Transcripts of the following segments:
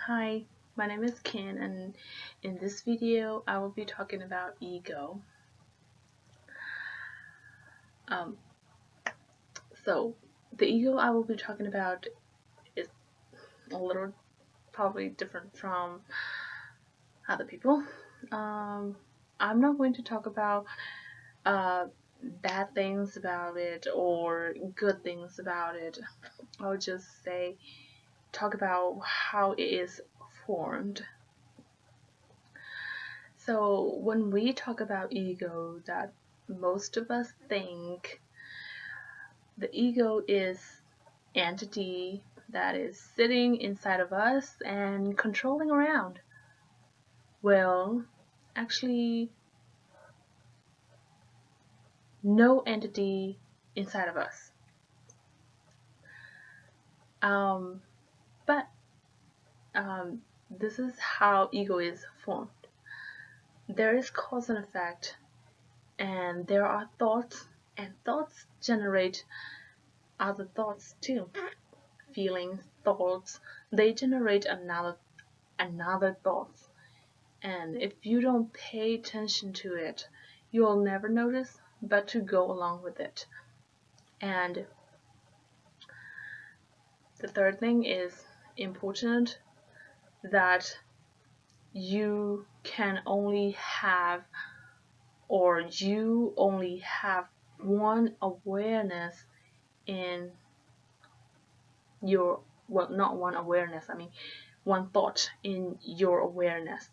Hi, my name is Ken, and in this video I will be talking about ego. Um, so the ego I will be talking about is a little probably different from other people. I'm not going to talk about uh, bad things about it or good things about it. I'll just talk about how it is formed. So when we talk about ego, that most of us think the ego is entity that is sitting inside of us and controlling around. Well, actually, no entity inside of us. Um, but this is how ego is formed. There is cause and effect, and there are thoughts, and thoughts generate other thoughts too. Feelings, thoughts, they generate another thoughts. And if you don't pay attention to it, you'll never notice but to go along with it. And the third thing is important, that you can only have, or you only have one awareness in your, well, not one awareness, I mean one thought in your awareness.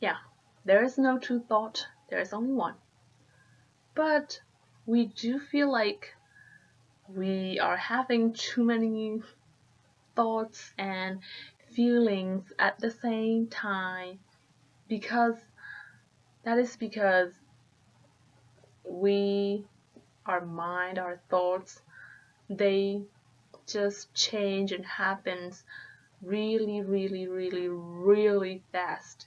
Yeah, there is no true thought, there is only one. But we do feel like we are having too many thoughts and feelings at the same time, because because our mind, our thoughts, they just change and happens really fast,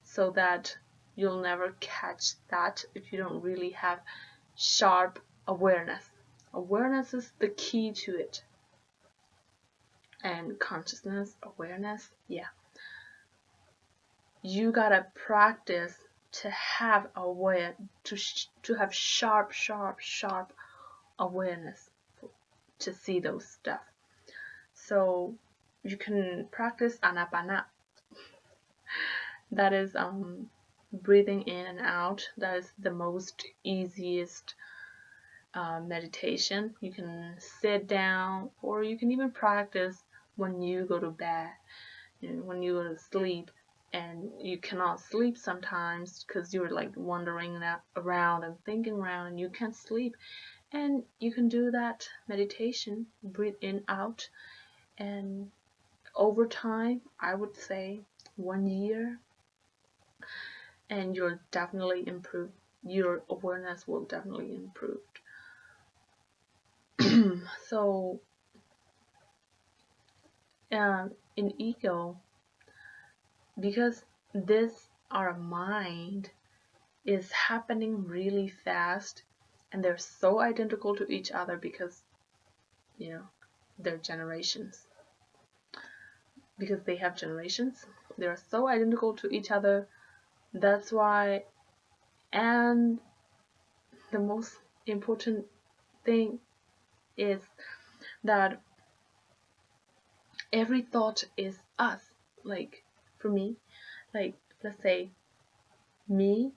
so that you'll never catch that if you don't really have sharp awareness. Awareness is the key to it. And consciousness, awareness, yeah. You gotta practice to have to have sharp awareness to see those stuff. So you can practice anapana. That is breathing in and out. That is the most easiest meditation. You can sit down, or you can even practice when you go to bed, when you go to sleep, and you cannot sleep sometimes because you're like wandering around and thinking around and you can't sleep. And you can do that meditation, breathe in, out, and over time, I would say 1 year, and you'll definitely improve. Your awareness will definitely improve. So, in ego, because this our mind is happening really fast, and they're so identical to each other because they're generations, because they have generations, they're so identical to each other. That's why. And the most important thing is that every thought is us. Like, for me, like, let's say me,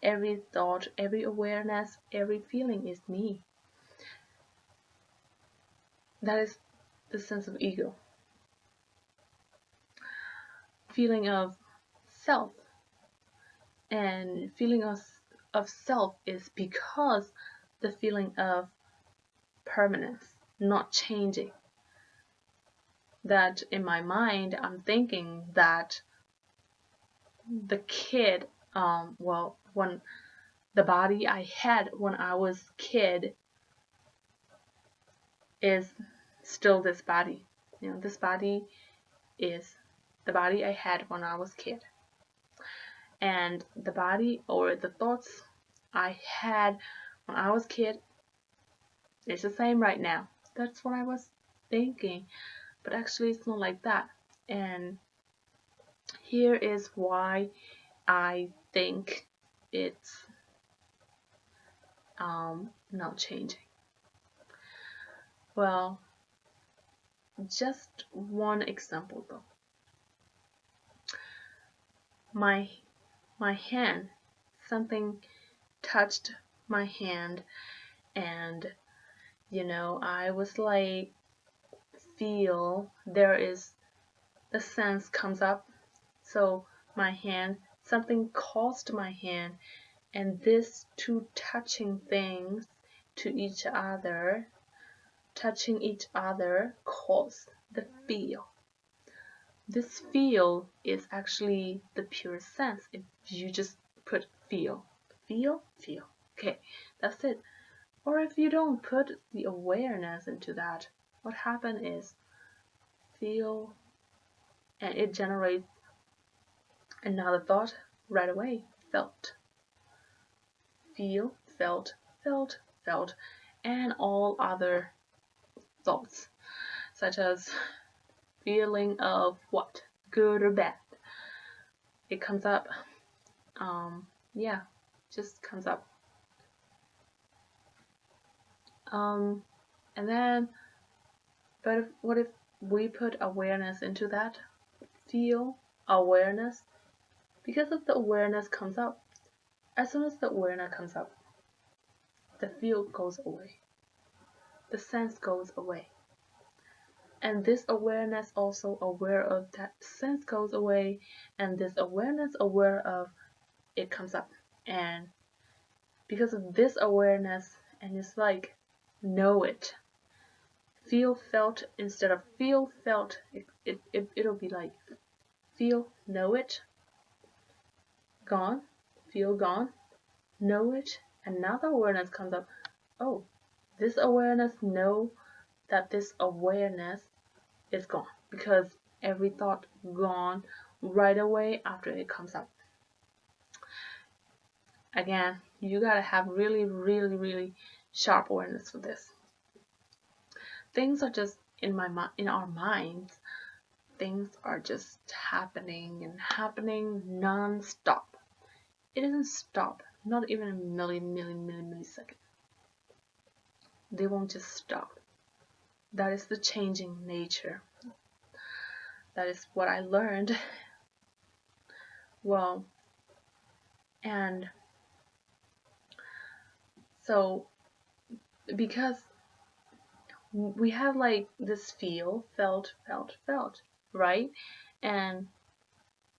every thought, every awareness, every feeling is me. That is the sense of ego. Feeling of self, and feeling of self is because the feeling of permanence, not changing. That in my mind, I'm thinking that the kid, when the body I had when I was kid is still this body. This body is the body I had when I was kid. And the body, or the thoughts I had when I was kid, is the same right now. That's what I was thinking. but actually it's not like that. And here is why I think it's not changing. Well, just one example though. My hand, something touched my hand, and I was like, feel, there is the sense comes up. So my hand, something caused my hand, and these two touching things to each other, touching each other, cause the feel. This feel is actually the pure sense. If you just put feel, okay, that's it. Or if you don't put the awareness into that, what happens is feel, and it generates another thought right away. Felt. Feel, felt, felt, and all other thoughts, such as feeling of what? Good or bad. It comes up. Yeah, just comes up. And then, but what if we put awareness into that? Feel, awareness, because of the awareness comes up. As soon as the awareness comes up, the feel goes away. The sense goes away. And this awareness also aware of that sense goes away, and this awareness aware of it comes up. And because of this awareness, and it's like know it. Feel felt instead of feel felt, it'll be like feel know it, gone, feel gone, know it, another awareness comes up. Oh, this awareness know that this awareness is gone, because every thought gone right away after it comes up. Again, you gotta have really sharp awareness for this. Things are just in our minds. Things are just happening and happening non-stop. It doesn't stop, not even a millisecond. They won't just stop. That is the changing nature. That is what I learned. Well, and so because we have like this feel, felt, right? And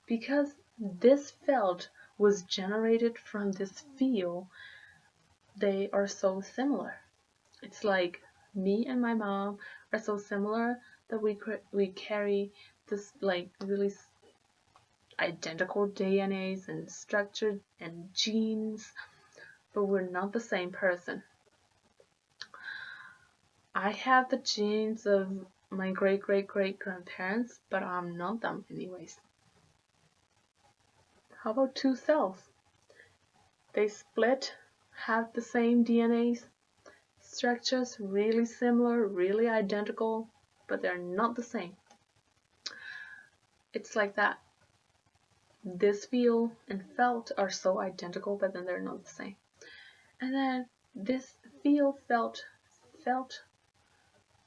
because this felt was generated from this feel, they are so similar. It's like me and my mom are so similar that we carry this like really identical DNAs and structure and genes, but we're not the same person. I have the genes of my great grandparents, but I'm not them anyways. How about two cells? They split, have the same DNAs, structures really similar, really identical, but they're not the same. It's like that. This feel and felt are so identical, but then they're not the same. And then this feel, felt,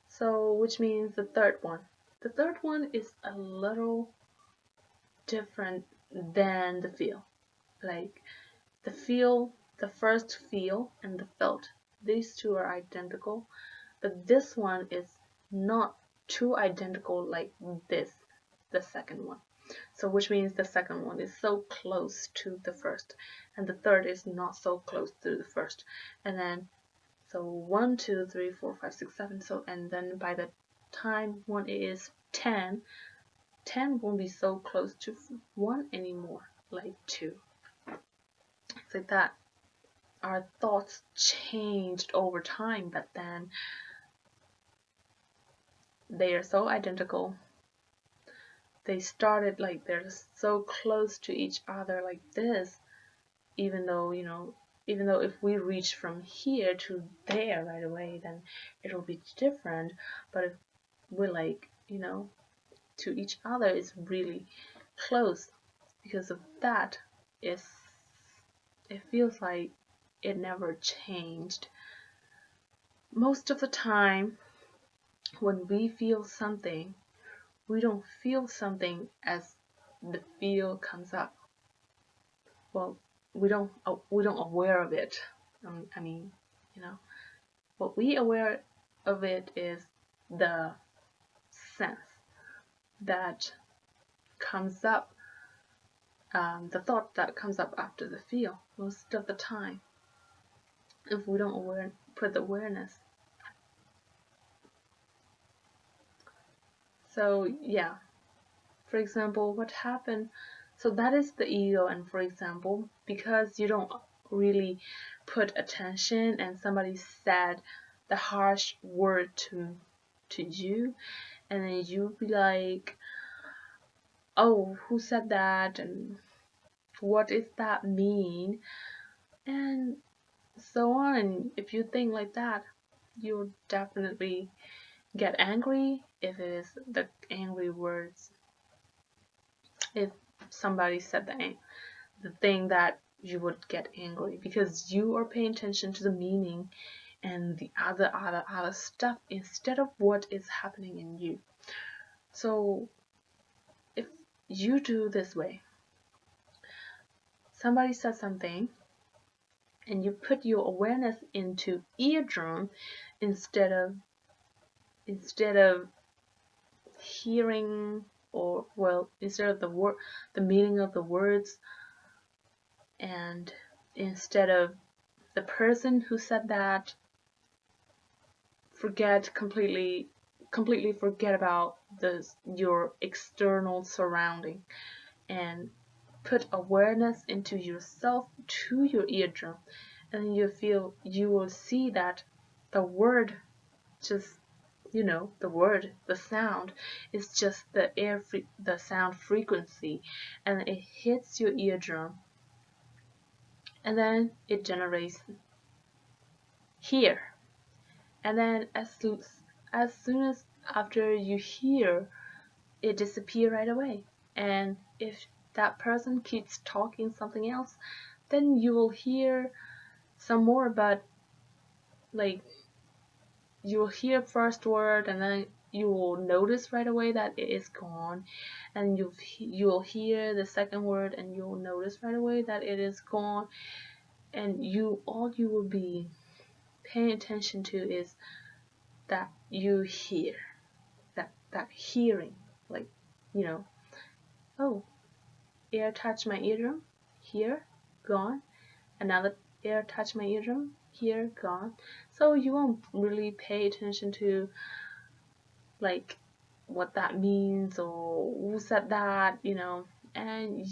so which means the third one. The third one is a little different than the feel. Like the feel, the first feel and the felt, these two are identical, but this one is not too identical like this, the second one. So which means the second one is so close to the first, and the third is not so close to the first. And then so 1, 2, 3, 4, 5, 6, 7. So and then by the time 1 is 10, 10 won't be so close to 1 anymore, like 2. It's like that. Our thoughts changed over time, but then they are so identical. They started like they're so close to each other like this, even though if we reach from here to there right away, then it'll be different. But if we like to each other is really close. Because of that, it feels like it never changed. Most of the time, when we feel something, we don't feel something as the feel comes up. Well, we don't aware of it. I mean, what we aware of it is the sense that comes up, the thought that comes up after the feel. Most of the time, if we don't put the awareness. So yeah, for example, what happened? So that is the ego, and for example, because you don't really put attention and somebody said the harsh word to you, and then you be like, oh, who said that, and what does that mean, and so on. And if you think like that, you'll definitely get angry if it is the angry words. If somebody said the thing that you would get angry, because you are paying attention to the meaning and the other stuff instead of what is happening in you. So if you do this way, somebody said something and you put your awareness into eardrum instead of hearing, or instead of the meaning of the words, and instead of the person who said that, completely forget about your external surrounding, and put awareness into yourself, to your eardrum, and you will see that the word just, the sound is just the sound frequency, and it hits your eardrum, and then it generates here, and then as soon as after you hear, it disappear right away. And if that person keeps talking something else, then you will hear some more, but like you will hear first word, and then you will notice right away that it is gone, and you will hear the second word, and you will notice right away that it is gone, and all you will be paying attention to is that you hear, that hearing, like, oh, air touched my eardrum, here, gone. Another air touched my eardrum, here, gone. So you won't really pay attention to like what that means or who said that, and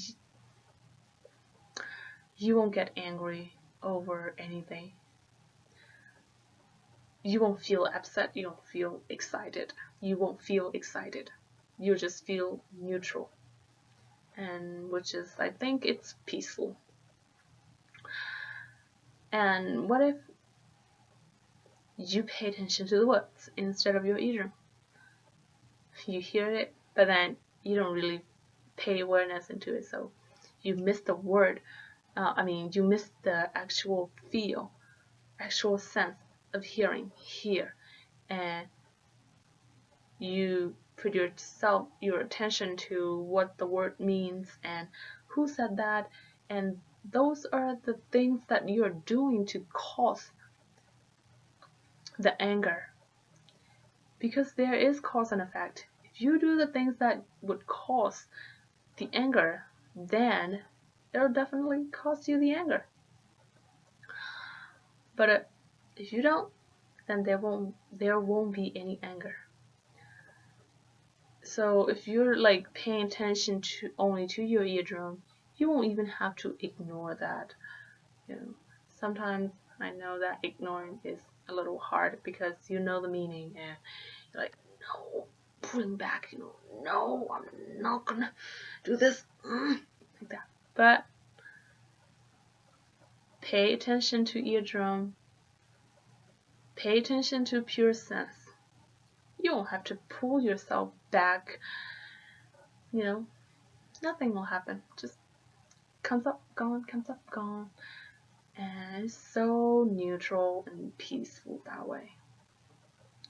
you won't get angry over anything. You won't feel upset, you won't feel excited. You won't feel excited. You just feel neutral. And which is, I think it's peaceful. And what if you pay attention to the words instead of your eardrum? You hear it, but then you don't really pay awareness into it, so you miss the word. You miss the actual feel, actual sense of hearing here, and you put your attention to what the word means and who said that, and those are the things that you are doing to cause the anger, because there is cause and effect. If you do the things that would cause the anger, then it'll definitely cause you the anger. But if you don't, then there won't be any anger. So if you're like paying attention only to your eardrum, you won't even have to ignore that. Sometimes I know that ignoring is a little hard because you know the meaning and you're like, no, pulling back, no, I'm not gonna do this, like that. But pay attention to eardrum, pay attention to pure sense. You don't have to pull yourself back. You know, nothing will happen. Just comes up, gone, comes up, gone. And it's so neutral and peaceful that way.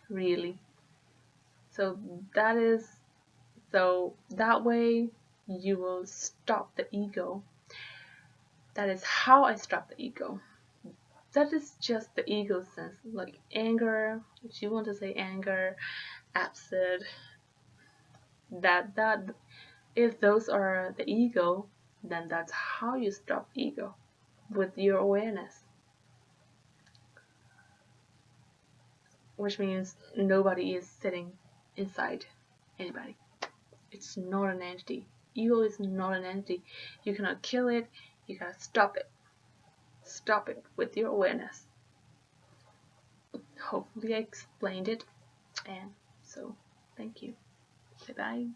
Really. So that way you will stop the ego. That is how I stop the ego. That is just the ego sense, like anger, if you want to say anger, upset, that if those are the ego, then that's how you stop ego, with your awareness. Which means nobody is sitting inside anybody. It's not an entity. Ego is not an entity. You cannot kill it, you gotta stop it. Stop it with your awareness. Hopefully I explained it, and so thank you. Bye bye.